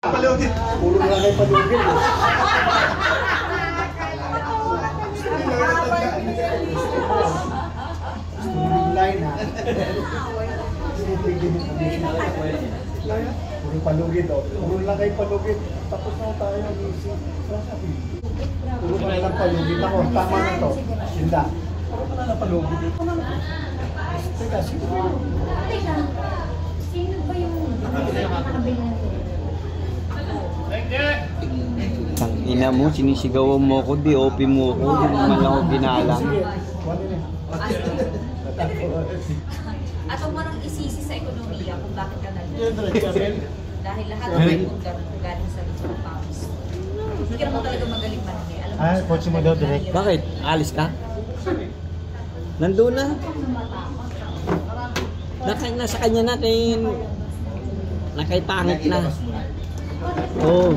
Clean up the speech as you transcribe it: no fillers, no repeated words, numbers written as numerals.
Palugit. Puro na lang kayo palugit. Line ha. Puro palugit o. Puro lang kayo palugit. Tapos na tayo mag-isip. Puro ka na lang palugit ako. Tama na to. Hindi. Puro ka na lang palugit. Teka, sino ba yun? Sino ba yung nakabili na ito? Ang ina mo, sinisigawan mo ako, di open mo ako, di naman ako ginalang. At huwag mo nang isisi sa ekonomiya kung bakit ka nandito. Dahil lahat ng pagpunta galing sa Luzon Pams. Hindi ka naman talaga magaling manhi. Ah, kotse mo daw direct. Bakit? Alis ka? Nandun na. Nasa kanya natin. Nakaipangit na. Oo.